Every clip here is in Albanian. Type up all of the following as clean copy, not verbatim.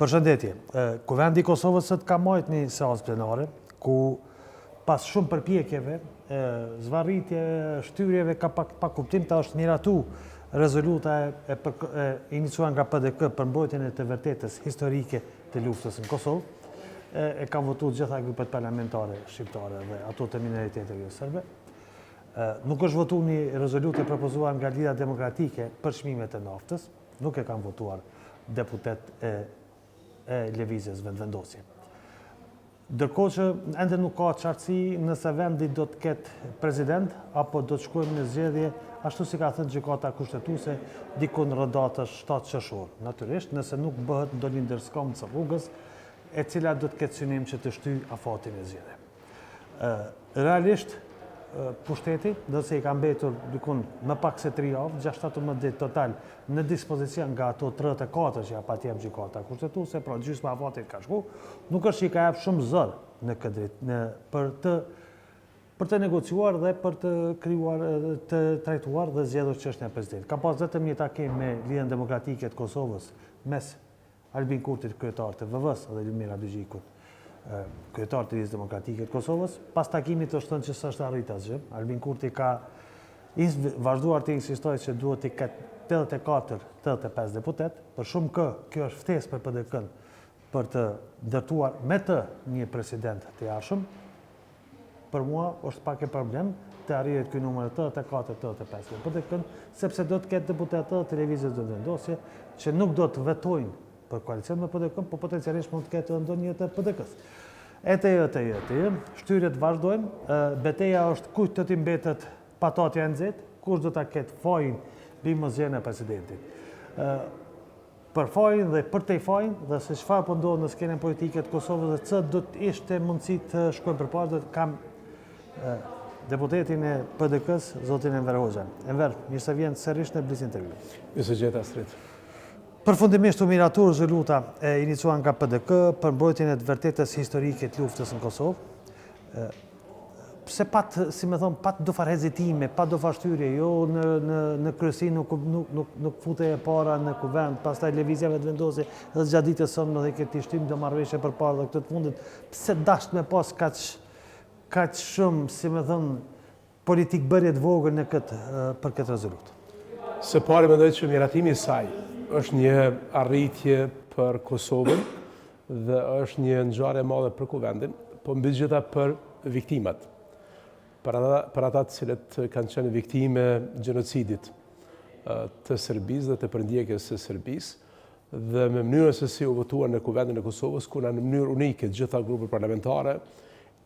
Përshëndetje. Kuvendi i Kosovës sot ka marrë një seancë plenare ku pas shumë përpjekjeve, zvarritje, shtyrjeve ka pa kuptim ta është miratu rezoluta e iniciuar nga PDK për mbrojtjen e të vërtetës historike të luftës në Kosovë. E kanë votuar gjitha grupet parlamentare shqiptare dhe ato të minoritetet serbe. Nuk është votuar një rezolutë e propozuar nga Lidha Demokratike për çmimet e naftës, nuk e kanë votuar deputet e lëvizjes vendvendosje. Ndërkohë që ende nuk ka qartësi nëse vendi do të ketë president apo do të shkojmë në zgjedhje, ashtu si ka thënë gjykata kushtetuese diku në datës 7 qershor. Natyrisht, nëse nuk bëhet ndonjë ndërskamc rrugës, e cila do të ketë synim që të shtyjë afatin e zgjedhjeve. Realisht, pushteti, nëse i ka mbetur dikun më pak se 3 javë, 6-17 ditë total në dispozicion nga ato 34 që ja patjetër gjykata kushtetuese, pra gjysma avatit ka shku, nuk është që i ka jap shumë zor në këtë dritë për të negociuar dhe për të krijuar, të trajtuar dhe zgjedhur çështjen e presidentit. Ka pas vetëm një takim me Lidhjen Demokratike të Kosovës mes Albin Kurtit, kryetar të VV-s, dhe Lumira Bygjikut, kryetar të Lidhjes Demokratike të Kosovës. Pas takimit është thënë që s'është arrit asgjë. Albin Kurti ka vazhduar të insistojë që duhet të ketë 84-85 deputet, për shumë kjo është ftesë për PDK-n për të ndërtuar me të një president të jashtëm. Për mua është pak e problem të arrihet ky numër 84-85 për PDK-n, sepse do të ketë deputetë të lëvizjes vendvendosje që nuk do të vetojnë për koalicion me PDK-n, por potencialisht mund të ketë ndonjë të PDK-s. Shtyrjet vazhdojnë, betejë është kujt të mbetet patatja e nxehtë, kush do ta ketë fajin mbi mosgjen e presidentit. Për fajin dhe për tej fajin dhe se çfarë po ndodh në skenën politike të Kosovës dhe ç'do të ishte mundësi të shkojmë përpara, do të kam deputetin e PDK-s, zotin Enver Hoxha. Enver, mirë se vjen sërish në Blitz Interview. Mirë se gjeta, Astrid. Përfundimisht u miratu rezoluta e iniciuar nga PDK për mbrojtjen e të vërtetës historike të luftës në Kosovë. Pse pat, si më thon, pat do farë hezitime, pat do farë shtyrje, jo në kryesi nuk fute e para në kuvend, pastaj lëvizja vendvendosje dhe gjatë ditës sonë më dhe këti shtim do marrëveshje përpara dhe këtë të fundit. Pse dasht me pas kaq shumë, si më thon, politik bërje të vogël për këtë rezolutë? Së pari mendoj që miratimi i saj është një arritje për Kosovën dhe është një ngjarje e madhe për kuvendin, po mbi gjitha për viktimat. Për ata të cilët kanë qenë viktime gjenocidit të Serbisë dhe të përndjekjes së Serbisë dhe me mënyrën se si u votuar në kuvendin e Kosovës, ku në mënyrë unike gjitha grupet parlamentare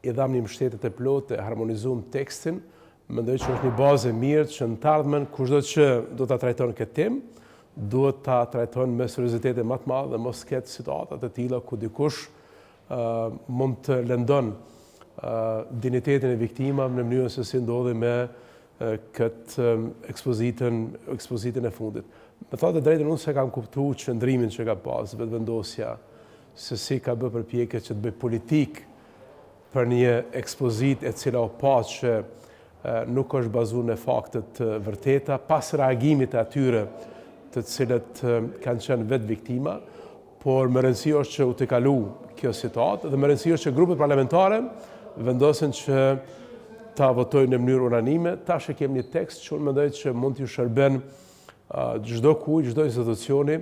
i dham një mbështetje të plotë, harmonizuam tekstin, mendoj që është një bazë e mirë që në të ardhmen kushdo që do ta trajton këtë temë, duhet ta trajton me seriozitetin më të madh dhe mos ketë situata të tilla ku dikush mund të lëndon dinitetin e viktimave në mënyrën se si ndodhi me këtë ekspozitën e fundit. Me thënë të drejtën, unë se kam kuptuar qëndrimin që ka pas vetëvendosja, se si ka bërë përpjekje që të bëj politik për një ekspozitë e cila u pa që nuk është bazuar në fakte të vërteta, pas reagimit të atyre të cilët kanë qenë vetë viktima, por më rëndësishme është që u të kalu kjo situatë dhe më rëndësishme është që grupet parlamentare vendosen që ta votojnë në mënyrë unanime. Tash e kemi një tekst që unë mendoj që mund t'ju shërben çdo kujt, çdo institucioni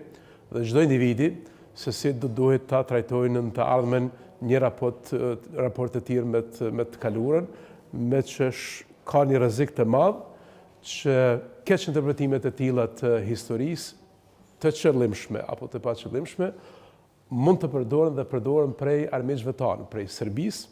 dhe çdo individi se si duhet ta trajtojnë në të ardhmen një raport të tillë me të kaluarën, me që ka një rrezik të madh që keq interpretime të tilla të historisë, të qëllimshme apo të paqëllimshme, mund të përdoren prej armiqve tanë, prej Serbisë,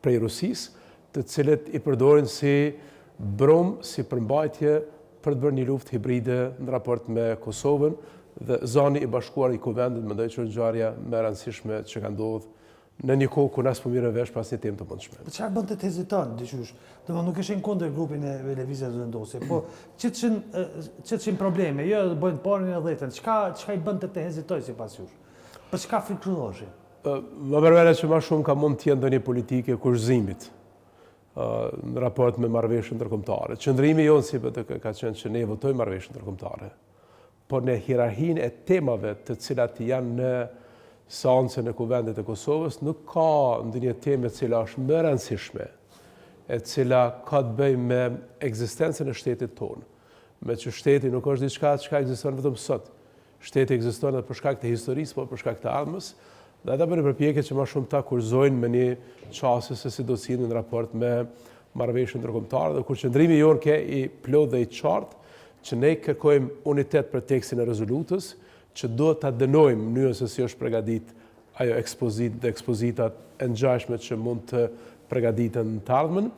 prej Rusisë, të cilët i përdorin si brum, si përmbajtje për të bërë një luftë hibride në raport me Kosovën dhe zoni i bashkuar i kuvendit, mendoj që është ngjarja më e rëndësishme që ka ndodhur në një kohë ku nas po mirë vesh pas një temë të mundshme. Po çfarë bën të heziton diçush? Domethënë nuk ishin kundër grupin e lëvizjes vendosje, po ç'ishin probleme, jo bëjnë parën e dhjetën. Çka i bën të hezitoj sipas jush? Për çka frikëzoheshin? Më përmend që më shumë ka mund të jenë ndonjë politike kurzimit në raport me marrëveshjen ndërkombëtare. Qëndrimi jonë si PDK ka qenë që ne votojmë marrëveshjen ndërkombëtare, por në hierarkinë e temave të cilat janë në seancën e Kuvendit të Kosovës, nuk ka ndonjë temë e cila është më e rëndësishme, e cila ka të bëjë me ekzistencën e shtetit tonë, me që shteti nuk është diçka që ekziston vetëm sot. Shteti ekziston edhe për shkak të historisë, po për shkak të ardhmës, dhe ata bënë përpjekje që më shumë ta kurëzojnë me një çështje se si do të sillen në raport me marrëveshjen ndërkombëtare, dhe kur qëndrimi jonë ke i plot dhe i qartë që ne kërkojmë unitet për tekstin e rezolutës, që do ta dënojmë mënyrën se si është përgatit ajo ekspozitë dhe ekspozitat e ngjashme që mund të përgatiten në të ardhmen,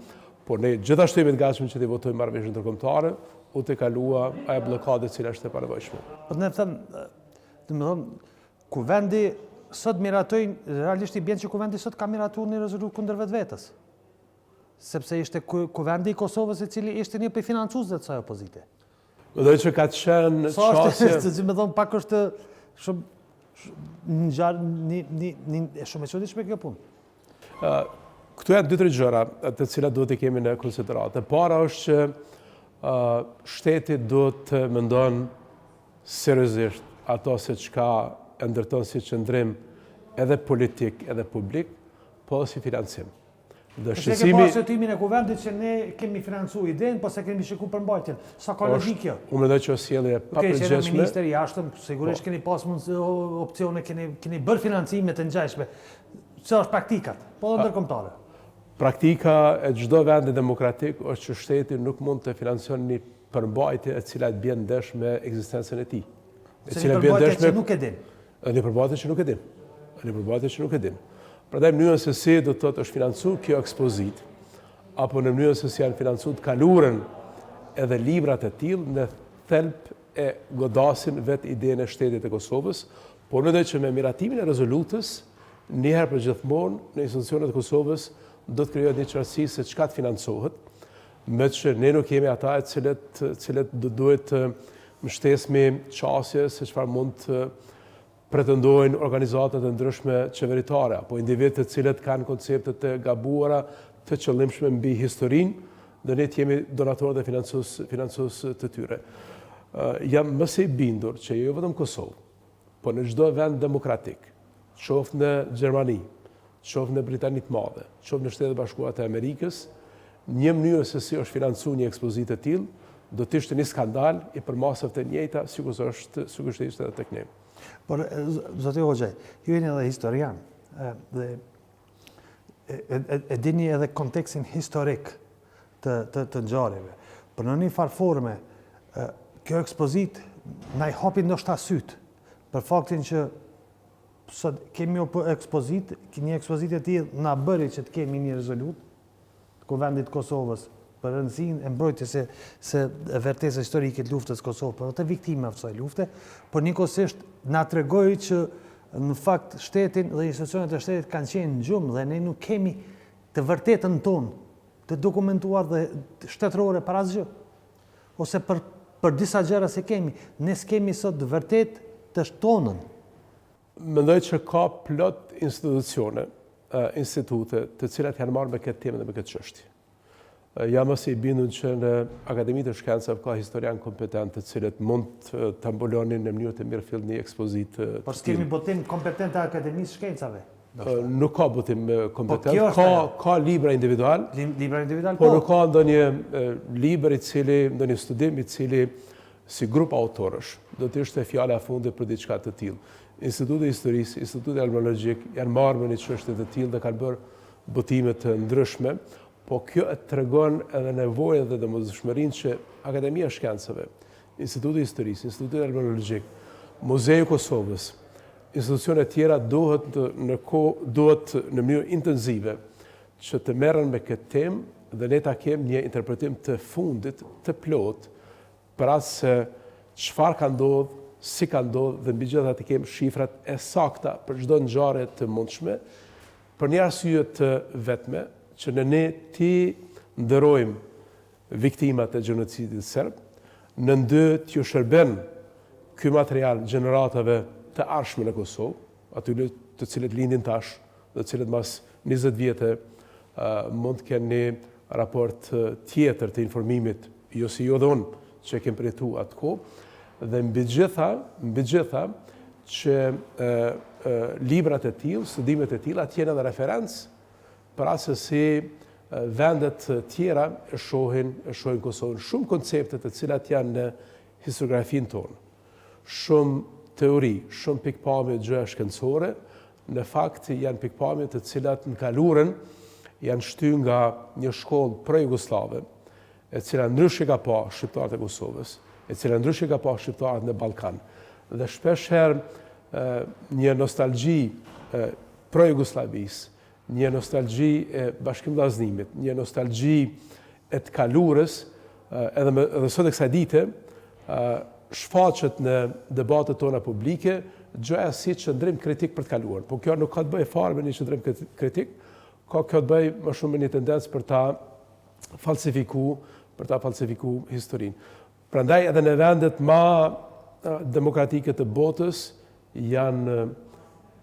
por ne gjithashtu jemi të gatshëm që të votojmë marrëveshjen ndërkombëtare, u të kalua ajo bllokadë e cila është e parevojshme. Po ne thënë, Kuvendi sot miratojnë, realisht i bën që Kuvendi sot ka miratuar një rezolutë kundër vetvetes. Sepse ishte Kuvendi i Kosovës i cili ishte një prej financuesve të kësaj opozite. Mendoj që ka qenë çështje, më thon pak është shumë shumë e çuditshme kjo punë. Këtu janë 2-3 gjëra të cilat duhet të kemi në konsideratë. E para është që shteti duhet të mendon seriozisht ato se çka e ndërton si qëndrim edhe politik edhe publik, po si financim. Se ke pasë shëtimin e Kuvendit që ne kemi financu idenë, po se kemi shiku përmbajtjen. Sa ka logjik kjo? Unë mendoj që sjellje e papërgjeshme. Që ministri i jashtëm, sigurisht keni pas opcione, keni bërë financime të ngjashme. Çfarë është praktikat? Po ndërkombëtare. Praktika e çdo vendi demokratik është që shteti nuk mund të financion një përmbajtje e cila të bën ndesh me ekzistencën e tij. E cila bën ndesh me nuk e din. Një përmbajtje që nuk e din. Një përmbajtje që nuk e din. Prandaj mënyrën se si do të thotë është financuar kjo ekspozitë, apo në mënyrën se si janë financuar të kalurën edhe librat e tillë në thelb e godasin vetë idenë e shtetit të Kosovës, por mendoj që me miratimin e rezolutës, një herë për gjithmonë në institucionet e Kosovës do të krijohet një qartësi se çka të financohet, me që ne nuk jemi ata e cilët do duhet të mbështesmi çështje se çfarë mund të pretendojnë organizatat e ndryshme qeveritare, apo individ të cilët kanë koncepte të gabuara, të qëllimshme mbi historinë, dhe ne jemi donatorë dhe financues të tyre. Jam më së i bindur që jo vetëm Kosovë, po në çdo vend demokratik, qoftë në Gjermani, qoftë në Britani të Madhe, qoftë në Shtetet e Bashkuara të Amerikës, një mënyrë se si është financuar një ekspozitë e tillë, do të ishte një skandal i përmasave të njëjta, sikur ishte edhe tek ne. Por, zoti Hoxhaj, ju jeni edhe historian, dhe e dini edhe kontekstin historik të ngjarjeve. Por në një farë forme, kjo ekspozit na i hapi ndoshta syt për faktin që sot kemi një ekspozit e tillë na bëri që të kemi një rezolut të Kuvendit të Kosovës për rëndësinë e mbrojtjes se vërtetës historike të luftës Kosovë, por të viktimave të kësaj lufte, por njëkohësisht na tregoi që në fakt shtetin dhe institucionet e shtetit kanë qenë në gjumë dhe ne nuk kemi të vërtetën tonë të dokumentuar dhe shtetërore para asgjë. Ose për disa gjëra se kemi, ne s'kemi sot të vërtet të shtonën. Mendoj që ka plot institucione, institute të cilat janë marrë me këtë temë dhe me këtë çështje. Jam më së i bindur që në Akademitë të Shkencave ka historian kompetent të cilët mund të ambulonin në mënyrë të mirëfillt një ekspozitë. Por s'kemi botim kompetent të Akademisë Shkencave? Nuk ka botim kompetent, ka libra individual. Libra individual, por nuk ka ndonjë libër i cili, ndonjë studim i cili si grup autorësh do të ishte fjala e fundit për diçka të tillë. Instituti i Historisë, Instituti Arkeologjik janë marrë me një çështje të tillë dhe kanë bërë botime të ndryshme. Po kjo e tregon edhe nevojën dhe domosdoshmërinë që Akademia e Shkencave, Instituti i Historisë, Instituti Arkeologjik, Muzeu i Kosovës, institucione tjera duhet në mënyrë intensive që të merren me këtë temë dhe ne ta kemi një interpretim të fundit të plotë për atë se çfarë ka ndodhur, si ka ndodhur dhe mbi gjitha të kemi shifrat e sakta për çdo ngjarje të mundshme, për një arsye të vetme që në ne ti ndërojmë viktimat e gjenocidit serb, në ndë t'ju shërben ky material gjeneratave të ardhshme në Kosovë, atyre të cilët lindin tash dhe të cilët mas 20 vjetë mund të kenë një raport tjetër të informimit, jo si jo dhe unë që kem përjetu atë kohë, dhe mbi gjitha që librat e tillë, studimet e tilla të jenë edhe referencë për asë si vendet tjera e shohin Kosovën. Shumë koncepte të cilat janë në historiografin tonë, shumë teori, shumë pikpamje gjëra shkencore, në fakt janë pikpamje të cilat në kaluren janë shty nga një shkollë pro-jugoslave, e cila ndryshe ka pa shqiptarët e Kosovës, e cila ndryshe ka pa shqiptarët në Ballkan. Dhe shpesh herë një nostalgji pro-jugoslavisë, një nostalgji e bashkim vllazënimit, një nostalgji e të kalurës, edhe sot e kësaj dite, shfaqet në debatet tona publike, gjëja si qëndrim kritik për të kaluar. Po kjo nuk ka të bëjë fare me një qëndrim kritik, ka kjo të bëjë më shumë me një tendencë për ta falsifiku historinë. Prandaj edhe në vendet më demokratike të botës janë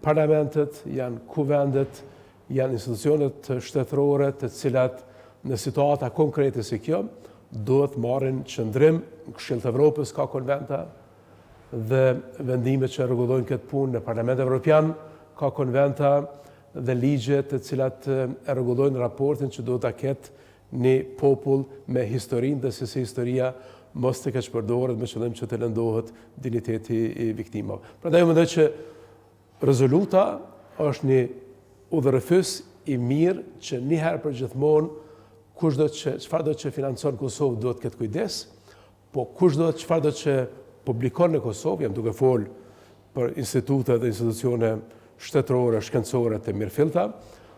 parlamentet, janë kuvendet, janë institucionet shtetërore të cilat në situata konkrete si kjo duhet marrin qëndrim. Në Këshillin e Evropës ka konventa dhe vendime që rregullojnë këtë punë. Në Parlamentin Evropian ka konventa dhe ligje të cilat e rregullojnë raportin që duhet ta ketë një popull me historinë dhe se historia mos të keq përdoret me qëllim që të lëndohet dinjiteti i viktimave. Prandaj mendoj që rezoluta është një udhërrëfys i mirë që një herë për gjithmonë çfarë do që financon Kosovë duhet këtë kujdes, po çfarë do që publikon në Kosovë, jam duke folë për institute dhe institucione shtetërore, shkencore të mirëfillta,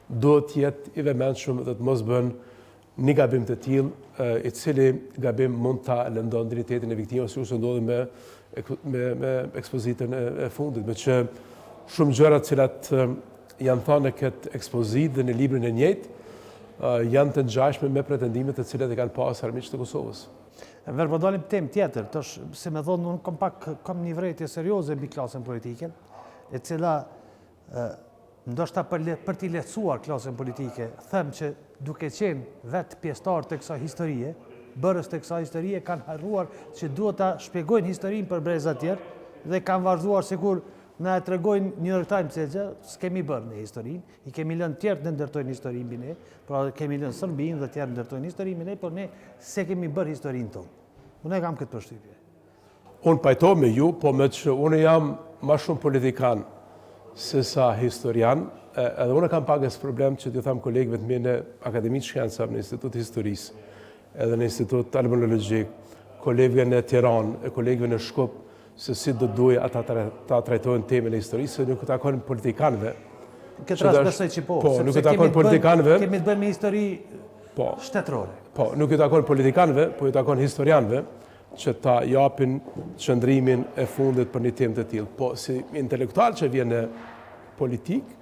duhet jetë i vëmendshëm dhe të mos bën një gabim të tillë, i cili gabim mund ta lëndon dinjitetin e viktimave, siç u ndodhi me ekspozitën e fundit, me që shumë gjëra të cilat janë thënë në këtë ekspozitë dhe në librin e njëjtë, janë të ngjashme me pretendimet të cilat e kanë pasur armiqtë e Kosovës. Verë po dalim temë tjetër, si me thonë, unë kam një vërejtje serioze mbi klasën politike, e cila ndoshta për t'i lehtësuar klasën politike, them që duke qenë vetë pjesëtar të kësaj historie, bërës të kësaj historie kanë harruar që duhet ta shpjegojnë historinë për breza tjerë dhe kanë vazhduar sikur na e tregojnë New York Times se s'kemi bërë në historinë, i kemi lënë tjerë të ndërtojnë historinë mbi ne, pra kemi lënë Serbinë dhe tjerë ndërtojnë historinë mbi ne, por ne se kemi bërë historinë tonë. Unë e kam këtë përshtypje. Unë pajtoj me ju, po me që unë jam ma shumë politikan se sa historian, edhe unë kam pakës problem që t'ju tham kolegëve të mi në Akademinë Shkenca, në Institut Historisë, edhe në Institut Armeologjik, kolegëve në Tiranë, kolegëve në Shkup, se si do duhe ata ta trajtojnë temën e historisë, se nuk takon politikanëve. Këtë rast besoj që po, nuk i takon politikanëve. Kemi të bëjmë me histori shtetërore. Po, nuk i takon politikanëve, po i takon historianëve që ta japin qëndrimin e fundit për një temë të tillë. Po, si intelektual që vjen në politikë,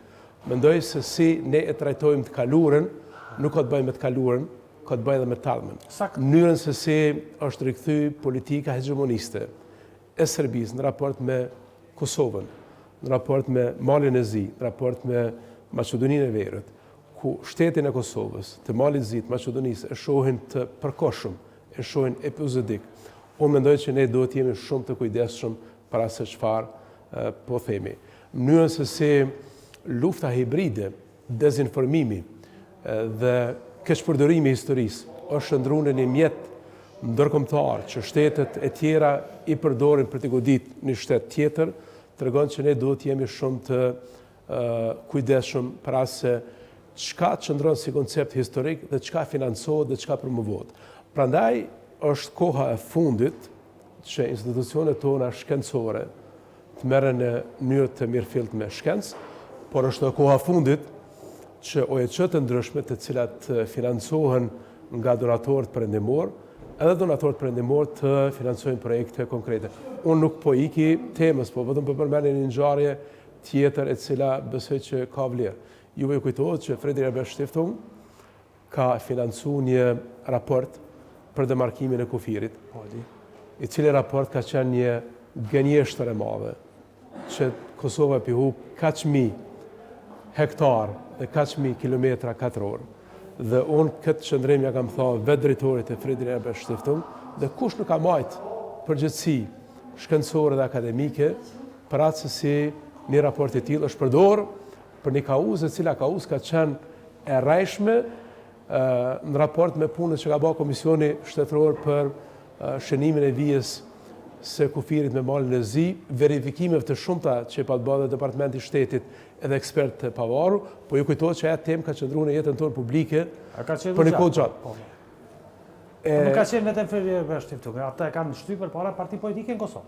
mendoj se si ne e trajtojmë të kalurën, nuk ka të bëjmë me të kalurën, ka të bëjmë edhe me të ardhmen. Mënyrën se si është rikthy politika hegemoniste e Serbisë në raport me Kosovën, në raport me Malin e Zi, në raport me Maqedoninë e Veriut, ku shtetin e Kosovës, të Malit Zi, të Maqedonisë e shohin të përkohshëm, e shohin epizodik. Unë mendoj që ne duhet jemi shumë të kujdesshëm para se çfarë po themi. Mënyrën se si lufta hibride, dezinformimi dhe keqpërdorimi i historisë është shndruar në një mjet ndërkombëtar që shtetet e tjera i përdorin për të goditur një shtet tjetër, tregon që ne duhet jemi shumë të kujdesshëm para se çka qëndron si koncept historik dhe çka financohet dhe çka promovohet. Prandaj është koha e fundit që institucionet tona shkencore të merren në mënyrë të mirëfillt me shkencë, por është koha e fundit që OEQ të ndryshme të cilat financohen nga donatorët perëndimor, edhe donatorët perëndimor të financojnë projekte konkrete. Unë nuk po iki temës, po vetëm po përmendja një ngjarje tjetër e cila besoj që ka vlerë. Juve ju kujtohet që Fredrik Ebert Stiftung ka financuar një raport për demarkimin e kufirit, i cili raport ka qenë një gënjeshtër e madhe, që Kosova pi hub kaq mijë hektar dhe kaq mijë kilometra katror. Dhe unë këtë qëndrim ja kam thënë vetë drejtorit e Fredrik Ebert Stiftung, dhe kush nuk ka marrë përgjegjësi shkencore dhe akademike për atë se si një raport e tillë është përdorur për një kauzë e cila kauzë ka qenë e rrejshme në raport me punën që ka bërë Komisioni Shtetëror për shënimin e vijës së kufirit me malin e zi, verifikimeve të shumta që pa të bërë dhe Departamenti i Shtetit edhe ekspert të pavarur, po ju kujtohet që ajo temë ka qëndruar në jetën tonë publike për një kohë gjatë. Nuk ka qenë vetëm Frederik Bashkëftung, ata e kanë shtypur para parti politike në Kosovë.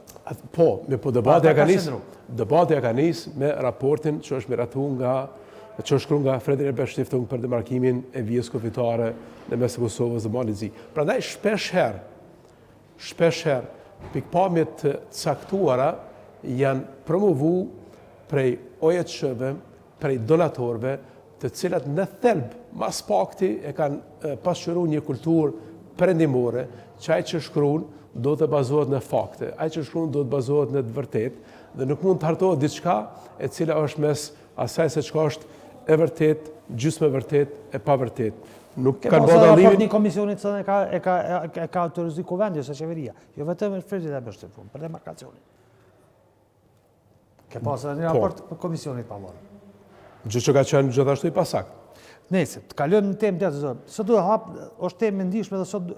Po, po debati ka nisë me raportin që është miratuar që është shkruar nga Frederik Bashkëftung për demarkimin e vijës kufitare në mes të Kosovës dhe malit zi. Prandaj shpesh herë pikpamjet të caktuara janë promovu prej OJC-ve, prej donatorëve, të cilat në thelb mas pakti e kanë pasqyruar një kulturë perëndimore, që ai që shkruan do të bazohet në fakte, ai që shkruan do të bazohet në të vërtetë dhe nuk mund të hartohet diçka e cila është mes asaj se çka është e vërtet, gjysmë e vërtet, e pa vërtet. Nuk kanë bërë dallimin. Një komisionit që e ka autorizuar kuvendi ose qeveria, jo vetëm Frederik Bashkëftung, për demarkacionin. Ke pasur një raport për komisionit pavarur. Gjë që ka qenë gjithashtu i pasakt. Nëse të kalojmë në temë tjetër zot. Sot do hap është temë e ndihshme dhe sot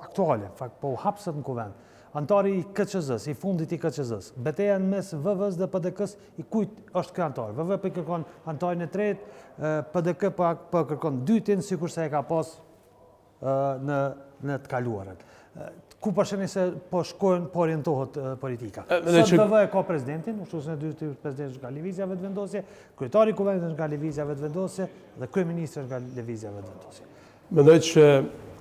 aktuale, fakt po hapset në kuvend. Antari i KQZ-s, i fundit i KQZ-s. Betejë mes VV-s dhe PDK-s, i kujt është ky antar? VV po kërkon antarin e tretë, PDK po kërkon dytin, sikurse e ka pas në të kaluarën. Ku përsheni se po shkojnë, po orientohet politika. Sot VV e ka presidentin, ushtruesin e dytë presidenti nga lëvizja vetëvendosje, kryetari i kuvendit nga lëvizja vetëvendosje dhe kryeministri nga lëvizja vetëvendosje. Mendoj që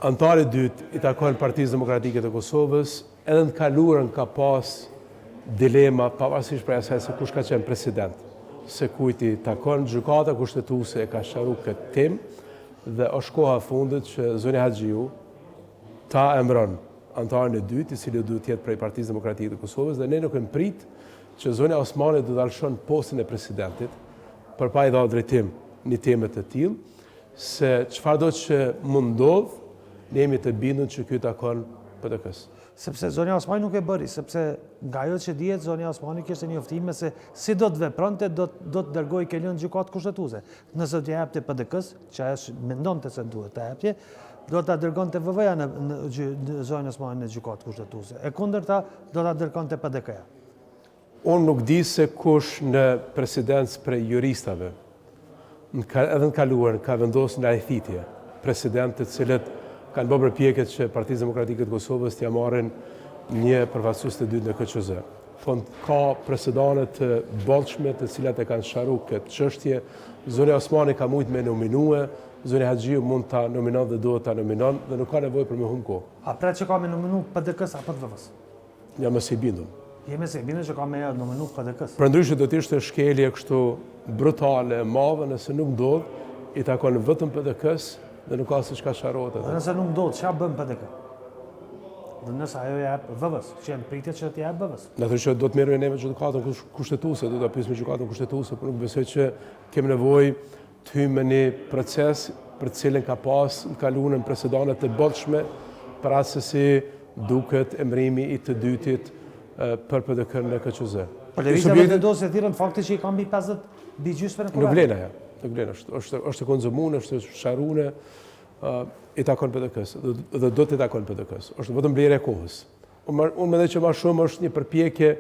antari i dytë i takon Partisë Demokratike të Kosovës, edhe në kaluarën ka pas dilema pavarësisht prej asaj se kush ka qenë president, se kujt i takon. Gjykata kushtetuese e ka sqaruar këtë temë dhe është koha e fundit që zoni Haxhiu ta emëron antarin e dytë, i cili duhet të jetë prej Partisë Demokratike të Kosovës, dhe ne nuk e prit që zonja Osmani do ta lëshon postin e presidentit për pa i dhënë drejtim një temë të tillë, se çfarëdo që mund ndodh, ne jemi të bindur që ky takon PDK-s. Sepse zonja Osmani nuk e bëri, sepse nga ajo që dihet zonja Osmani kishte një oftime se si do të vepronte, do të dërgojë Kelën në gjykatë kushtetuese. Nëse do t'i japte PDK-s, që ajo mendonte se duhet ta japte, do ta dërgonte VV-ja në zonjën Osmani në gjykatë kushtetuese. E kundërta do ta dërgonte PDK-ja. Unë nuk di se kush në presidencë prej juristave, edhe në kaluarën, ka vendosur në arithitje presidentë të cilët kanë bërë përpjekje që Partia Demokratike të Kosovës t'ia marrin një përfaqësues të dytë në KQZ. Po ka presedane të bollshme të cilat e kanë sqaruar këtë çështje. Zonja Osmani ka mujt me nominue, zonja Haxhiu mund ta nominon dhe duhet ta nominon dhe nuk ka nevojë për me humb kohë. A pra që ka me nominu PDK-s apo të VV-s? Jam mëse i bindur. Jemi se bindur që ka me nominu PDK-s. Përndryshe do të ishte shkelje kështu brutale, e madhe, nëse nuk ndodh, i takon vetëm PDK-s dhe nuk ka se çka sqarohet atë. Dhe nëse nuk ndodh, ç'a bën PDK? Dhe nëse ajo jep VV-s, që janë pritjet që t'i jep VV-s. Natyrisht do të merremi ne me gjykatën kushtetuese, do ta pyesim gjykatën kushtetuese, por nuk besoj që kemi nevojë të hyjmë në një proces për të cilën ka pas në kaluarën presedane të bollshme për atë se si duket emërimi i të dytit për PDK në KQZ. Po lëvizja vetëvendosje thirrën fakti që i kanë mbi 50 bigjysme në Nuk vlen ajo. Nuk vlen, është konzumuar, është sharruar, i takon PDK-s dhe do të takon PDK-s. Është vetëm blerje e kohës. Unë mendoj që më shumë është një përpjekje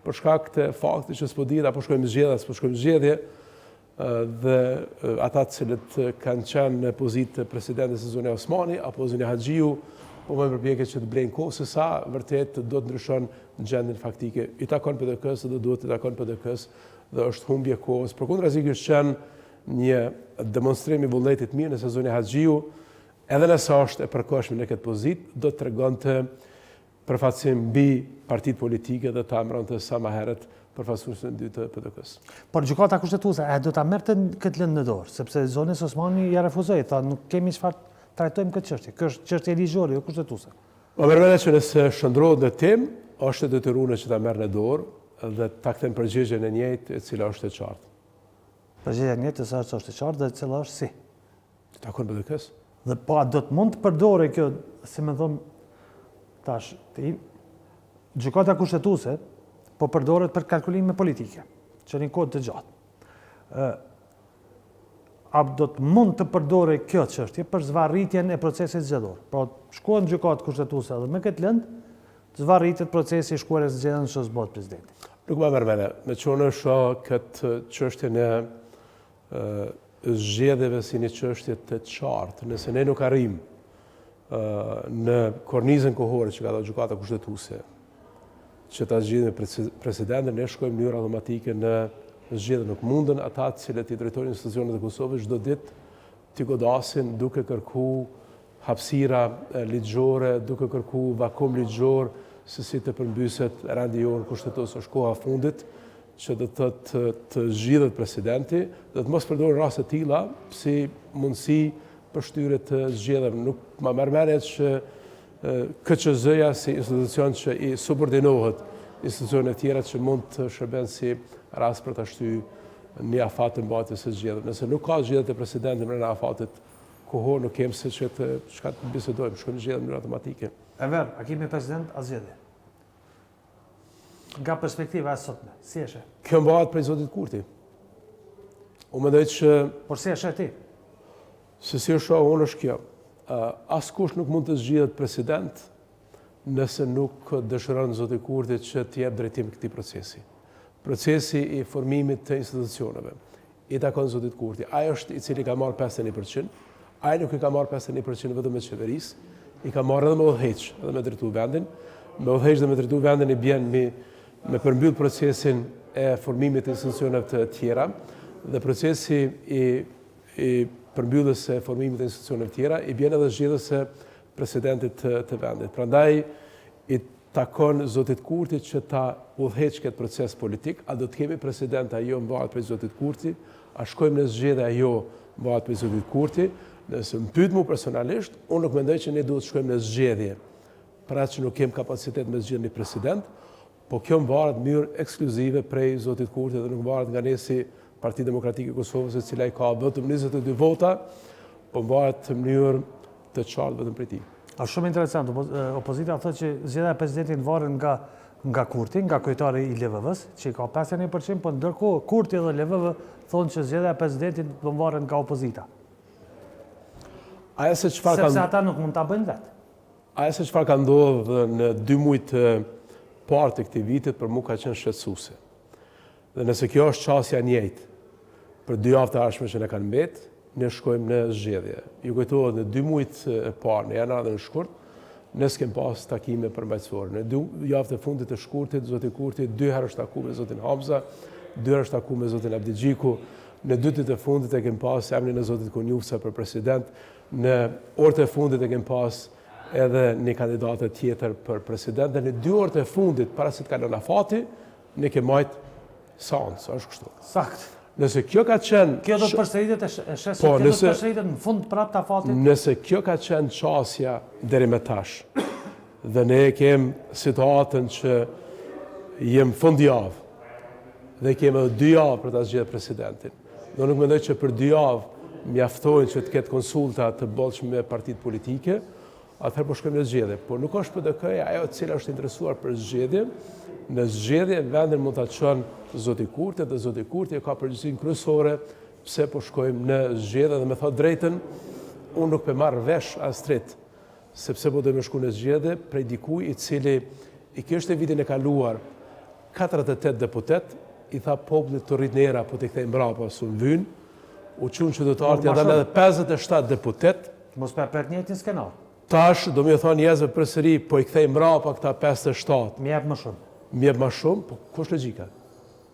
për shkak të faktit që s'po dihet apo shkojmë zgjedhje, s'po shkojmë zgjedhje, dhe ata të cilët kanë qenë në pozitë të presidentes së zonja Osmani apo zonja Haxhiu, po më përpjekje që të blejnë kohë, se sa vërtet do të ndryshon gjendjen faktike. I takon PDK-s dhe duhet të takon PDK-s dhe është humbje kohës. Përkundrazi ky është qenë një demonstrim i vullnetit mirë nëse zonja Haxhiu, edhe nëse është e përkohshme në këtë pozitë, do të tregonte përfaqësim mbi partitë politike dhe ta emëronte sa më herët përfaqësuesin e dytë të PDK-s. Por gjykata kushtetuese do ta merrte këtë lëndë në dorë, sepse zona Osmani ja refuzoi, tha nuk kemi çfarë trajtojmë këtë çështje. Kjo është çështje ligjore, jo kushtetuese. Po mendoj që nëse shndrohet në temë, është e detyruar që ta merr në dorë dhe ta kthen përgjigjen e njëjtë e cila është e qartë. Përgjigja e njëjtë sa është e qartë dhe e cila është si? Të takon PDK-s. Dhe po do të mund të përdore kjo, si më thon tash, gjykata kushtetuese po përdoret për kalkulime politike, që një kohë të gjatë. A do të mund të përdore kjo çështje për zvarritjen e procesit zgjedhor? Pra, shkohet në gjykatë kushtetuese dhe me këtë lëndë, zvarritet procesi i shkuarjes së zgjedhjes që zbot presidenti. Nuk më mërmene, me qonë është këtë çështje në zgjedhjeve si një çështje të qartë, nëse ne nuk arrim në kornizën kohore që ka dhënë gjykata kushtetuese që ta zgjidhim presidentin, ne shkojmë në mënyrë automatike në zgjedhje. Nuk mundën ata të cilët i drejtojnë institucionet e Kosovës çdo ditë t'i godasin duke kërku hapësira ligjore, duke kërku vakum ligjor, se si të përmbyset rendi jonë kushtetues. Është koha e fundit që do të zgjidhet presidenti, do të mos përdorin raste të tilla si mundësi për shtyre të zgjedhjeve. Nuk më merr mendje që KQZ-ja si institucion që i subordinohet institucione tjera që mund të shërben si rast për të shtyr një afat të mbajtjes së zgjedhjeve. Nëse nuk ka zgjedhje të presidentit në afatit kohor, nuk kemi se që të bisedojmë, shkojmë në zgjedhje në mënyrë automatike. Enver, a kemi president a zgjedhje? Nga perspektiva e sotme, si eshe? Kjo mbahet prej Zotit Kurti. Unë mendoj që Por si eshe ti? se si është unë është kjo. Askush nuk mund të zgjidhet president nëse nuk dëshiron Zoti Kurti që të jep drejtim këtij procesi. Procesi i formimit të institucioneve i takon Zotit Kurti. Ai është i cili ka marrë 51%, ai nuk i ka marrë 51% vetëm me qeverisë, i ka marrë edhe me udhëheq, edhe me drejtu vendin. Me udhëheq dhe me drejtu vendin i bjen me përmbyll procesin e formimit të institucioneve të tjera, dhe procesi i përmbylljes së formimit të institucioneve të tjera i bjen edhe zgjedhjes së presidentit të vendit. Prandaj i takon Zotit Kurti që ta udhëheq këtë proces politik. A do të kemi president ajo mbahet prej Zotit Kurti, a shkojmë në zgjedhje ajo mbahet prej Zotit Kurti. Nëse më pyet mu personalisht, unë nuk mendoj që ne duhet të shkojmë në zgjedhje, për atë që nuk kem kapacitet me zgjedhje një president, po kjo mbahet në mënyrë ekskluzive prej Zotit Kurti dhe nuk mbahet nga ne si Partia Demokratike e Kosovës, e cila i ka vetëm 22 vota, po mbahet në mënyrë të qartë vetëm prej tij. Është shumë interesant. Opozita thotë që zgjedhja e presidentit varet nga Kurti, nga kryetari i LVV-s, që ka 51%, po ndërkohë Kurti dhe LVV thonë që zgjedhja e presidentit do varet nga opozita. Sepse ata nuk mund ta bëjnë vetë. Ajo se çfarë ka ndodhur në 2 muaj të parë të këtij vitit për mua ka qenë shqetësuese. Dhe nëse kjo është çësia e njëjtë për 2 javë të ardhshme që ne kanë mbet, ne shkojmë në zgjedhje. Ju kujtohet në 2 muajt e parë, në janar dhe në shkurt, ne s'kem pas takime përmbajtësore. Në 2 javët e fundit të shkurtit, Zoti Kurti 2 herë është takuar me Zotin Hamza, 2 herë është takuar me Zotin Abdigjiku. Në 2 ditët e fundit e kem pas emrin e Zotit Konjufsa për president. Në orët e fundit e kem pas edhe një kandidate tjetër për president. Dhe në 2 orët e fundit, para se të kalon afati, ne kem marrë seancë, është kështu. Sakt. Nëse kjo ka qenë... Kjo do të përsëritet kjo do të përsëritet në fund prapë të afatit? Nëse kjo ka qenë çësia deri më tash, dhe ne kem situatën që jem fundjavë, dhe kem edhe 2 javë për ta zgjedhur presidentin. Do nuk mendoj që për 2 javë mjaftojnë që të ketë konsulta të bollshme me partitë politike, atëherë po shkojmë në zgjedhje. Por nuk është PDK-ja ajo e cila është interesuar për zgjedhje. Në zgjedhje vendin mund ta çojnë Zoti Kurti, dhe Zoti Kurti ka përgjegjësinë kryesore pse po shkojmë në zgjedhje, dhe me thot drejtën, unë nuk po marr vesh as tret, sepse po do të shkoj në zgjedhje prej dikujt i cili i kishte vitin e kaluar 48 deputet, i tha popullit të rrit nera po t'i kthej mbrapa su vyn, u çun qytetarët ja dhanë edhe 57 deputet. Mos pa pret njëjtin skenar. Tash do më thonë njerëzve përsëri po i kthej mbrapa këta 57. Më jep më shumë. Më jep më shumë, po kush logjika?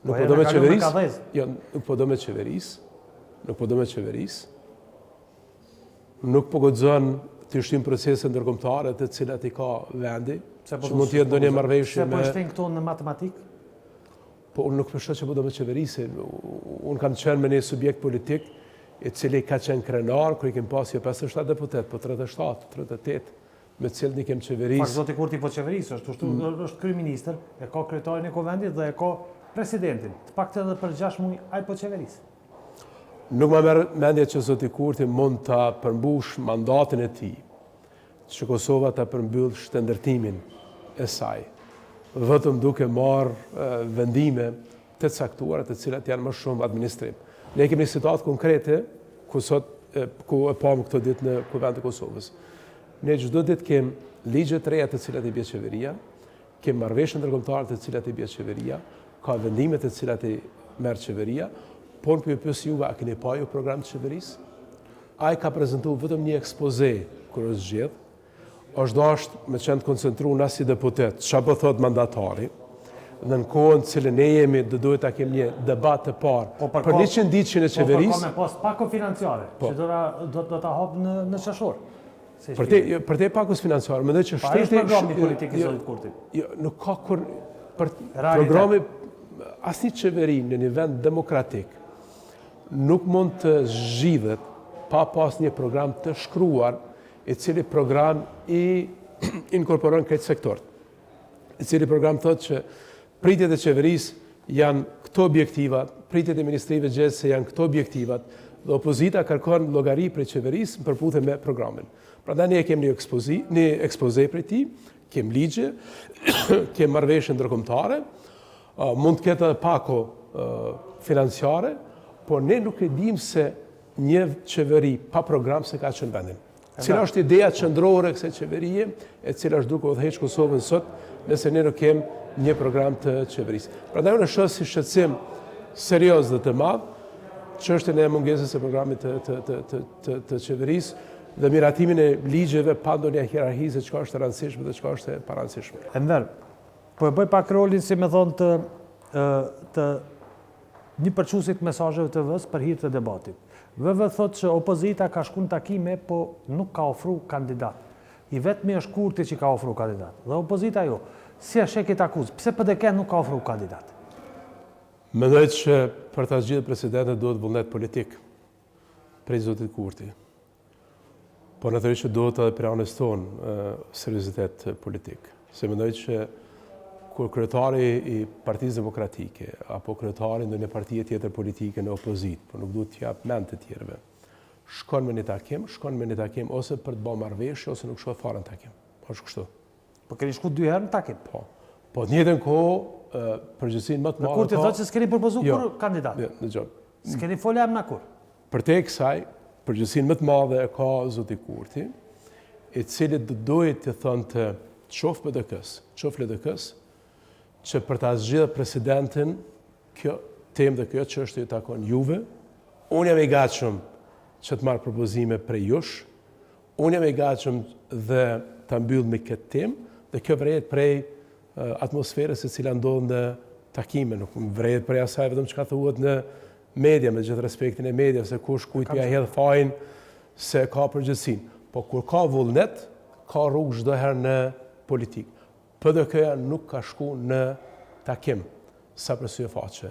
Nuk po do me qeverisë. Jo, nuk po do me qeverisë. Nuk po do me qeverisë. Nuk po guxon të shtim procese ndërkombëtare të cilat i ka vendi, që mund të jetë ndonjë marrëveshje me... Se po shtin këtu në matematikë? Po unë nuk përshë që po do me qeverisë. Unë kam qenë me një subjekt politik i cili ka qenë krenar, kër i kem pas jo 57 deputet, po 37, 38, me cilë një kem qeverisë. Pak Zoti Kurti po qeverisë, është kryeministër, e ka kryetarin e Kuvendit dhe e ka presidentin. Të pak të edhe për 6 muaj, ai po qeverisë. Nuk më merr mendje që Zoti Kurti mund të përmbush mandatin e tij, që Kosova të përmbyll shëndërtimin e saj. vetëm duke marrë vendime të caktuara të cilat janë më shumë administrim. Ne kemi një situatë konkrete ku e pamë këtë ditë në Kuvendin e Kosovës. Ne çdo ditë kemi ligje të reja të cilat i bie qeveria, kemi marrëveshje ndërkombëtare të cilat i bie qeveria, ka vendime të cilat i merr qeveria, por për pyes juve, a keni pa ju program të qeverisë? Ai ka prezantuar vetëm një ekspoze kur është zgjedh, është dashur me qenë të koncentruar na si deputet, çfarë po thot mandatari, dhe në kohën cilën ne jemi do duhet ta kemi një debat të parë për 100 ditëshin e qeverisë. Po, pas pakos financiare, që do ta hap në qashor. Për te pakos financiare, mendoj që shteti është programi politik i zotit Kurti. Jo, nuk ka kur programi asnjë qeveri në një vend demokratik nuk mund të zgjidhet pa pas një program të shkruar, i cili program i inkorporon këtë sektor. I cili program thotë që pritjet e qeverisë janë këto objektivat, pritjet e ministrive gjese janë këto objektivat, dhe opozita kërkon llogari për qeverisë në përputhje me programin. Prandaj ne kemi një ekspoze për ti, kemi ligje, kemi marrëveshje ndërkombëtare, mund të ketë edhe pako financiare, por ne nuk e dim se një qeveri pa program se ka qenë vendin. Cila është ideja qendrore e kësaj qeverie, e cila është duke udhëheq Kosovën sot, nëse ne nuk kemi një program të qeverisë. Prandaj unë shoh si shqetësim serioz dhe të madh çështjen e mungesës së programit të qeverisë dhe miratimin e ligjeve pa ndonjë hierarki se çka është e rëndësishme dhe çka është e parëndësishme. Enver, po e bëj pak rolin si më thon të një përçuesit mesazheve të vës për hir të debatit. VV thotë që opozita ka shku në takime, po nuk ka ofru kandidat. I vetmi është Kurti që ka ofru kandidat. Dhe opozita jo, si e sheh këtë akuzë, pse PDK nuk ka ofru kandidat? Mendoj që për ta zgjidhur presidentin duhet vullnet politik prej zotit Kurti. Po natyrisht duhet edhe për anës tonë seriozitet politik. Se mendoj që kur kryetari i Partisë Demokratike apo kryetari ndonjë partie tjetër politike në opozit, por nuk duhet të jap mend të tjerëve, shkon me një takim ose për të bërë marrëveshje ose nuk shkon fare në takim. Po është kështu. Po keni shku 2 herë në takim? Po. Po në njëjtën kohë përgjegjësinë më të madhe. Kurti thotë se s'keni propozuar kur kandidat. Jo, dëgjoj. S'keni folur na kur. Për te kësaj, përgjegjësinë më të madhe e ka zoti Kurti, i cili duhet të thonte qoftë PDK-s, qoftë LDK-s, që për ta zgjidhur presidentin, kjo temë dhe kjo çështje i takon juve. Unë jam i gatshëm që të marr propozime prej jush. Unë jam i gatshëm dhe ta mbyll me këtë temë, dhe kjo vret prej atmosferës e cila ndodh në takime, nuk vret prej asaj vetëm çka thuhet në media, me gjithë respektin e medias, se kush kujt ja hedh fajin se ka përgjegjësinë. Po kur ka vullnet, ka rrugë çdo herë në politikë. PDK-ja nuk ka shku në takim sa për sy e faqe.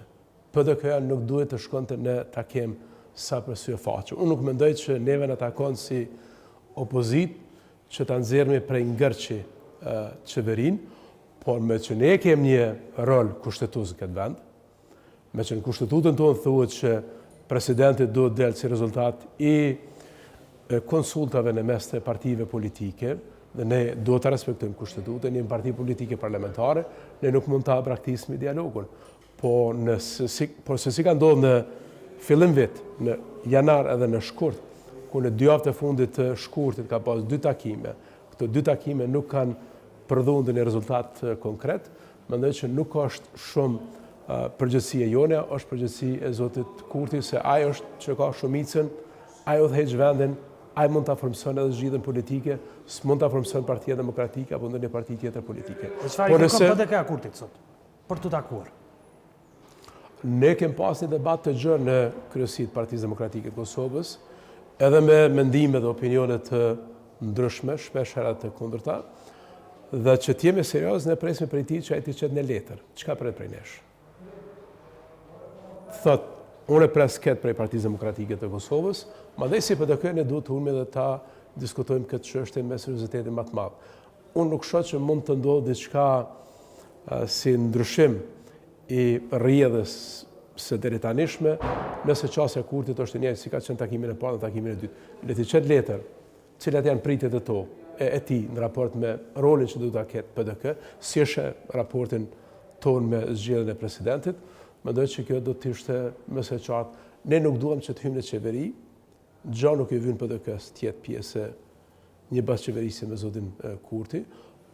PDK-ja nuk duhet të shkonte në takim sa për sy e faqe. Unë nuk mendoj që neve në takon si opozit që ta nxjerrmi prej ngërçi qeverin, por me që ne kemi një rol kushtetues në këtë vend, me që në kushtetutën tonë thuhet që presidenti duhet delë si rezultat i konsultave në mes të partive politike, dhe ne duhet të respektojmë kushtetutën, një parti politike parlamentare, ne nuk mund të braktismi dialogun. Po se si ka ndodhur në fillim vit, në janar edhe në shkurt, ku në 2 javët e fundit të shkurtit ka pas 2 takime, këto 2 takime nuk kanë prodhuar ndonjë rezultat konkret, mendoj që nuk është shumë përgjegjësia jone, është përgjegjësi e zotit Kurti, se ai është që ka shumicën, ai udhëheq vendin, ai mund ta formson edhe zgjidhjen politike, s'mund ta formson Partia Demokratike apo ndonjë parti tjetër politike. Por nëse PDK Kurtit sot për të takuar. Ne kemi pas një debat të gjerë në kryesitë të Partisë Demokratike të Kosovës, edhe me mendime dhe opinione të ndryshme, shpesh herë të kundërta, dhe që të jemi serioz, ne presim prej tij që ai të çet në letër. Çka pret prej nesh? Thot, unë pres këtë prej Partisë Demokratike të Kosovës, madje si PDK ne duhet të ulmi dhe ta diskutojmë këtë çështje me seriozitetin më të madh. Unë nuk shoh që mund të ndodhë diçka si ndryshim i rrjedhës së deri tanishme, nëse çësia Kurtit është e njëjtë si ka qenë takimin e parë dhe takimin e dytë. Le të çet letër, cilat janë pritjet e to, e tij në raport me rolin që duhet ta ketë PDK, si është raportin tonë me zgjedhjen e presidentit, mendoj që kjo do të ishte më së qartë. Ne nuk duam që të hyjmë në qeveri, gjë nuk i vjen PDK-s të jetë pjesë një bashkëqeverisje me zotin Kurti,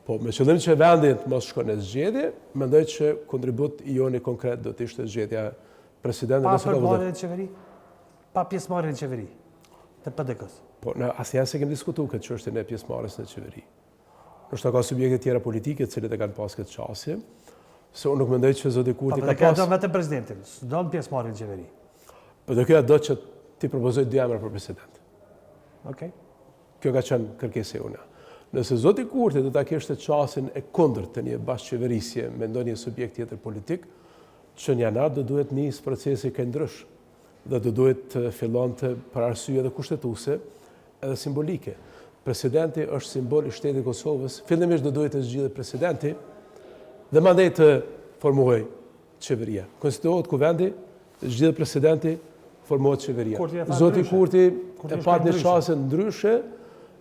po me qëllim që vendi të mos shkojë në zgjedhje, mendoj që kontribut i joni konkret do të ishte zgjedhja presidentit. Pa përmarrjen në qeveri? Pa pjesëmarrjen në qeveri të PDK-s? Po, në asnjëherë se kemi diskutuar këtë çështje në pjesëmarrjes në qeveri. Nështë ka subjekte tjera politike të cilët e kanë pas këtë qasje, se unë nuk mendoj që zoti Kurti ka pas... do vetëm presidentin, do në pjesëmarrjen në qeveri. PDK do që ti propozoj 2 emra për president. Okej. Kjo ka qenë kërkesa e unë. Nëse zoti Kurti do ta kishte qasjen e kundërt të një bashkëqeverisje me ndonjë subjekt tjetër politik, që në janar do duhet nis procesi këndrysh dhe do duhet të fillonte për arsye edhe kushtetuese edhe simbolike. Presidenti është simbol i shtetit Kosovës, fillimisht do duhet të zgjidhet presidenti dhe mandej të formohej qeveria. Konstituohet kuvendi, zgjidhet presidenti, formohet qeveria. Zoti Kurti e pat një qasje ndryshe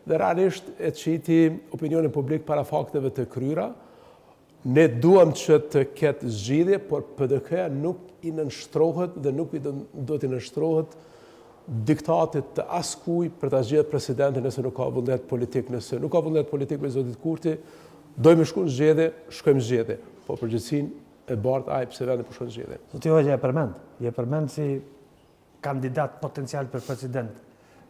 dhe realisht e qiti opinionin publik para fakteve të kryera. Ne duam që të ketë zgjidhje, por PDK-ja nuk i nënshtrohet dhe nuk i do të nënshtrohet diktatit të askuj për ta zgjedhur presidentin nëse nuk ka vullnet politik. Nëse nuk ka vullnet politik me zotit Kurti, dojmë shku në zgjedhje, shkojmë zgjedhje. Po përgjithësinë e bart ai pse vendi po shkon zgjedhje. Zoti Hoxha je përmend si kandidat potencial për president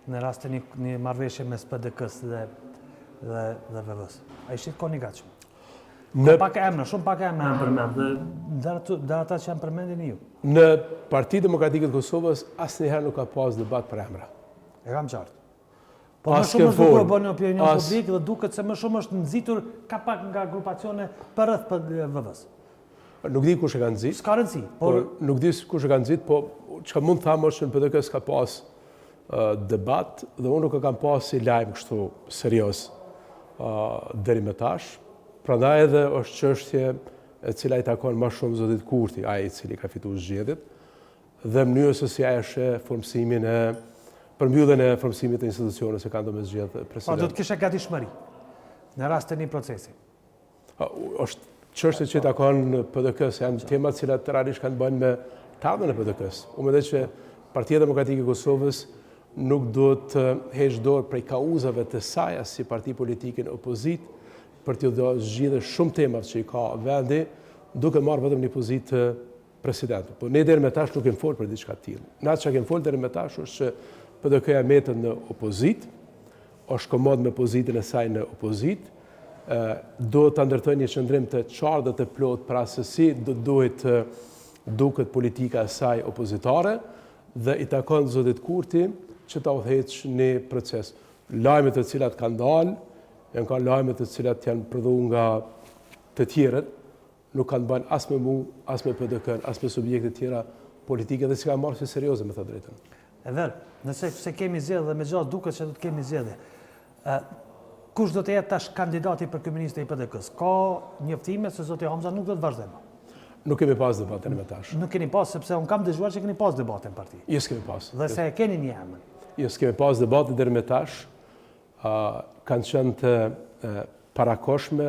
në rast të një marrëveshje mes PDK-s dhe VV-s. Ai shit koni gatshëm. Shumë pak emra përmend, dhe ata që janë përmendin ju. Në Partinë Demokratike të Kosovës asnjëherë nuk ka pas debat për emra. E kam qartë. Po më shumë është duke bërë në opinion publik dhe duket se më shumë është nxitur ka pak nga agrupacione për rreth VV-s. Nuk di kush e ka nxit. S'ka rëndësi. Nuk di kush e ka nxit, po çka mund të tham është që në PDK s'ka pas debat dhe unë nuk e kam pas si lajm kështu serioz deri më tash. Prandaj edhe është çështje e cila i takon më shumë zotit Kurti, ai i cili ka fituar zgjedhjet, dhe mënyra se si ai është formësimin e përmbylljen e formësimit të institucioneve se kanë do me zgjedh president. Po do të kishe gatishmëri në rast të një procesi. Është çështje që i takon PDK-s, janë tema të cilat realisht kanë bënë me tavën e PDK-s. Unë mendoj që Partia Demokratike e Kosovës nuk do të heqë dorë prej kauzave të saj as si parti politike në opozit për të zgjidhur shumë temat që i ka vendi, duke marrë vetëm një pozitë të presidentit. Po ne deri më tash nuk kemi folur për diçka të tillë. Na çka kemi folur deri më tash është që PDK-ja metet në opozit, është komod me pozitën e saj në opozit, do të ndërtojë një qëndrim të qartë dhe të plot pra se si do duhet duket politika e saj opozitare dhe i takon zotit Kurti që ta udhëheqë një proces. Lajmet të cilat kanë dalë, janë ka lajmet të cilat janë prodhuar nga të tjerët, nuk kanë bënë as me mu, as me PDK-n, as me subjekte tjera politike dhe si ka marrë si serioze me të drejtën. E verë, nëse se kemi zgjedhje dhe me gjatë duket që do të kemi zgjedhje, kush do të jetë tash kandidati për kryeministër i PDK-s? Ka njoftime se zoti Hamza nuk do të vazhdojmë. Nuk kemi pas debatin me tash. Nuk keni pas, sepse unë kam dëgjuar që keni pas debatin parti. Jo, s'kemi pas. Dhe se keni një emër. Jo, s'kemi pas debatin deri me tash. Kanë qenë të parakoshme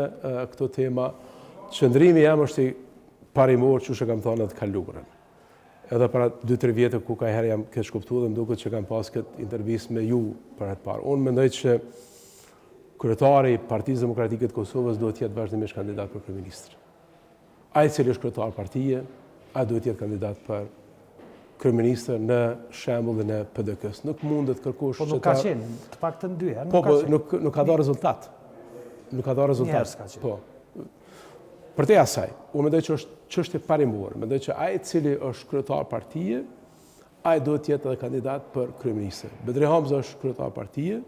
këto tema. Qëndrimi jam është i parimor që kam thënë të kaluarën. Edhe para 2-3 vjetë ku ka herë jam këtë shkuptuar dhe më duket që kam pas këtë intervistë me ju për herë të parë. Unë mendoj që kryetari i Partisë Demokratike të Kosovës duhet të jetë vazhdimisht kandidat për kryeministër. Ai i cili është kryetar partie, ai duhet të jetë kandidat për kryeministër në shembull në PDK-s. Nuk mundet kërkosh. Po nuk ka qenë, të paktën 2 herë. Po nuk ka dhënë rezultat. Nuk ka dhënë rezultat. Po. Për te asaj, unë mendoj që është çështje parimore. Mendoj që ai i cili është kryetar partie, ai duhet të jetë edhe kandidat për kryeministër. Bedri Hamza është kryetar partie.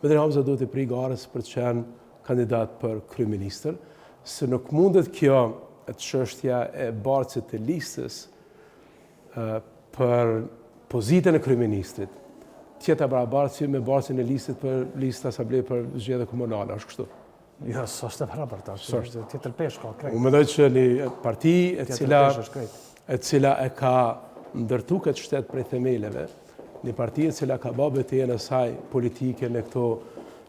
Bedri Hamza duhet të prijë garës për të qenë kandidat për kryeministër, se nuk mundet kjo çështja e barcit të listës për pozitën e kryeministrit. Tjetra barabartë me barcin e listit për listë asambleje për zgjedhje komunale, është kështu. Jo, s'është e barabartë, është tjetër peshë ka krejt. Unë mendoj që një parti e cila e ka ndërtu këtë shtet prej themeleve, një parti e cila ka bë betejën e saj politike në këto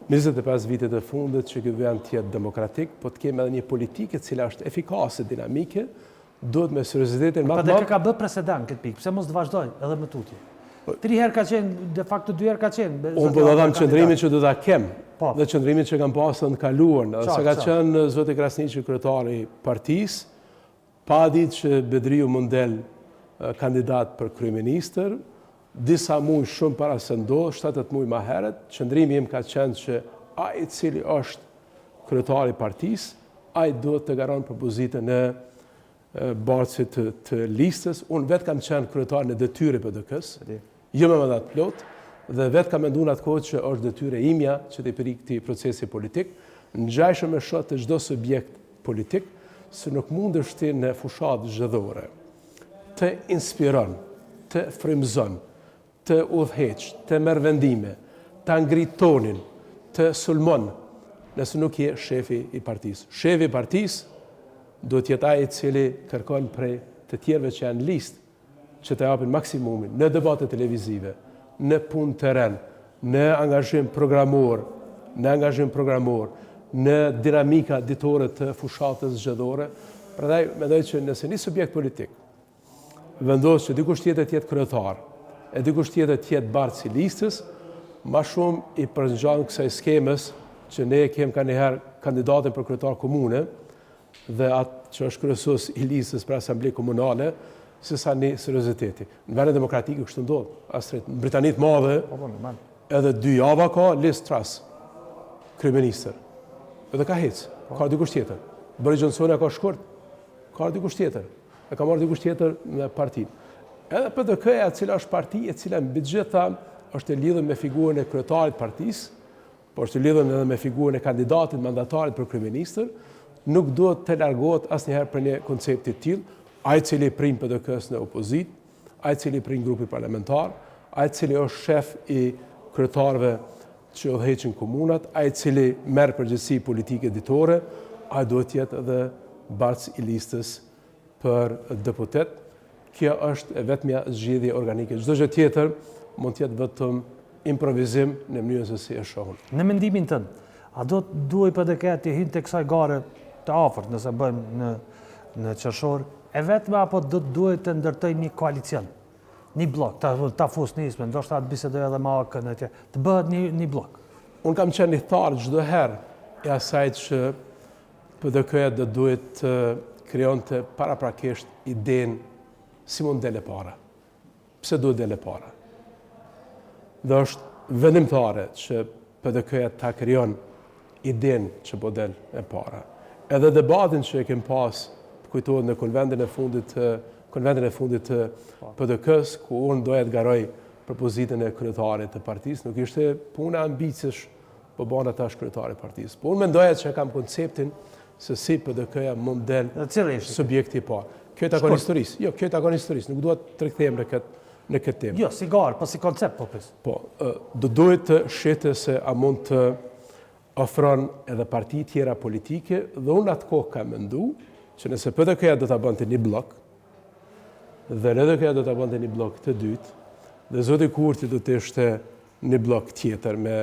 25 vitet e fundit që ky vend të jetë demokratik, po të kemi edhe një politikë e cila është efikase, dinamike, duhet me seriozitetin më të madh. Po ka bërë presedent këtë pikë, pse mos të vazhdoj edhe më tutje? 3 herë ka qenë, de facto 2 herë ka qenë. Unë po do tham qëndrimin që do ta kem, dhe qëndrimin që kam pasur në kaluar, se ka qenë zoti Krasniqi kryetari i partisë, pa ditë që Bedriu mund del kandidat për kryeministër, disa muaj shumë para se ndodh, 7-8 muaj më herët, qëndrimi im ka qenë që ai i cili është kryetari i partisë, ai duhet të garon propozitën e barcit të listës. Unë vetë kam qenë kryetar në detyre PDK-s, jo me mandat plot, dhe vetë kam menduar atë kohë që është detyre imja që të përri këtij procesi politik, ngjajshëm me shoh të çdo subjekt politik, se nuk mundesh ti në fushatë zgjedhore të inspiron, të frymëzon, të udhëheq, të merr vendime, të ngrit tonin, të sulmon, nëse nuk je shefi i partisë. Shefi i partisë duhet jetë ai i cili kërkon prej të tjerëve që janë listë që të japin maksimumin në debate televizive, në punë terren, në angazhim programor, në dinamika ditore të fushatës zgjedhore. Prandaj mendoj që nëse një subjekt politik vendos që dikush tjetër të jetë kryetar, e dikush tjetër të jetë bartës i listës, më shumë i përngjan kësaj skemës që ne kemi kandiherë kandidatin për kryetar komune dhe atë që është kryesues i listës për asamble komunale, se sa një serioziteti. Në vende demokratike kështu ndodh. Në Britani të Madhe, edhe 2 java ka Liz Truss, kryeministër. Edhe ka hec, ka dikush tjetër. Boris Johnsoni ka shkurt, ka dikush tjetër. E ka marrë dikush tjetër në partinë. Edhe PDK-ja, e cila është parti e cila mbi të gjitha është e lidhur me figurën e kryetarit të partisë, por është e lidhur edhe me figurën e kandidatit mandatarit për kryeministër, nuk duhet të largohet asnjëherë për një koncepti të tillë. Ai i cili prin PDK-s në opozit, ai i cili prin grupi parlamentar, ai i cili është shef i kryetarëve që udhëheqin komunat, ai i cili merr përgjegjësi politike ditore, ai duhet të jetë edhe bartës i listës për deputet. Kjo është vetmja zgjedhje organike. Çdo gjë tjetër mund të jetë vetëm improvizim në mënyrën se si e shohun. Në mendimin tënd, a duhet PDK të hyjë tek kësaj gare të afërt, nëse bëjmë në qershor, e vetme apo duhet të ndërtojë një koalicion, një blok, ta fusë nisme, ndoshta të bisedoj edhe me AK-n atje, të bëhet një blok. Unë kam qenë i tharë çdo herë e asaj që PDK-ja do duhet të krijonte paraprakisht idenë si mund dele para. Pse duhet dele para? Dhe është vendimtare që PDK-ja ta krijon idenë që po del e para. Edhe debatin që e kem pas kujtohet në konventin e fundit të PDK-s, ku unë doja të garoj propozitën e kryetarit të partisë, nuk ishte puna ambiciesh, po bana tash kryetari i partisë. Po unë mendoja që kam konceptin se si PDK-ja mund del subjekti i parë. Kjo takon historisë. Jo, kjo takon historisë, nuk duhet të rikthehem në këtë temë. Jo, si garë, po si koncept po pres. Po, do duhet të shete se a mund të ofron edhe parti tjera politike, dhe unë atë kohë kam mendu që nëse PDK-ja do ta bënte një blok, dhe LDK-ja do ta bënte një blok të dytë, dhe zoti Kurti do të ishte një blok tjetër me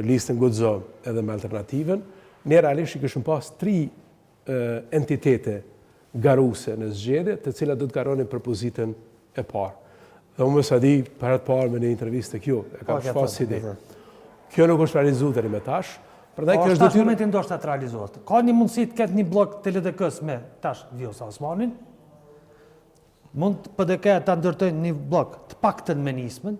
listën Guxo edhe me alternativën, ne realisht i kishim pas 3 entitete garuse në zgjedhje, të cilat do të garonin propozitën e parë. Dhe unë mësa di për herë të parë me një intervistë kjo, e kam shpas si ide. Kjo nuk është realizuar deri më tash. Prandaj kjo është detyrë. Në momentin ndoshta të realizohet. Ka një mundësi të ketë një blok të LDK-s me tash Vjosa Osmanin. Mund PDK ta ndërtojnë një blok të paktën me nismën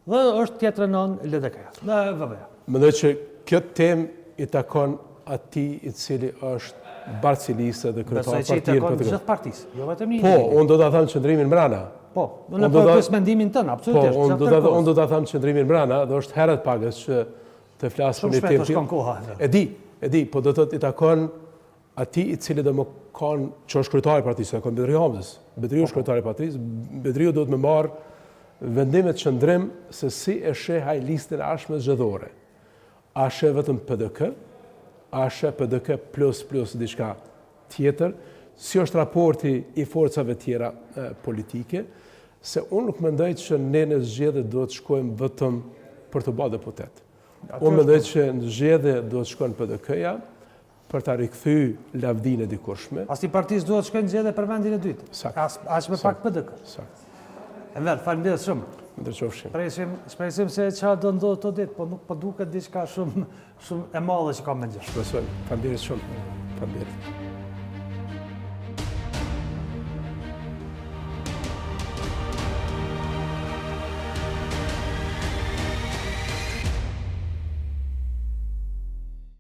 dhe është tjetër nën LDK-ja. Në VB-ja. Mendoj që kjo temë i takon atij i cili është bartës i listës dhe kryetari i partisë. Besoj që i gjithë partisë, jo vetëm një. Po, unë do ta them qëndrimin mbrana. Po, në përpjes mendimin tënë, absolutisht. Po, unë do ta them qëndrimin mbrana dhe është herët pagës që të flas për një temë. Shumë shpejt është koha. E di, po do të i takon atij i cili do më kanë që është kryetari i partisë, ka Bedriu Hamzës. Bedriu është kryetari i partisë, Bedriu do të më marr vendimet qëndrim se si e sheh ai listën e ardhshme zgjedhore. A sheh vetëm PDK? A sheh PDK plus diçka tjetër? Si është raporti i forcave tjera politike? Se unë nuk mendoj që ne në zgjedhje duhet të shkojmë vetëm për të bërë deputet. Unë mendoj që në zgjedhje do të shkon PDK-ja për ta rikthy lavdinë e dikurshme. As ti partisë duhet të shkojnë zgjedhje për vendin e dytë. Sakt. As me pak PDK. Sakt. Enver, faleminderit shumë. Ndërqofshim. Shpresim se çfarë do ndodhë të ditë, po nuk po duket diçka shumë e madhe që ka me gjë. Shpresoj. Faleminderit shumë. Faleminderit.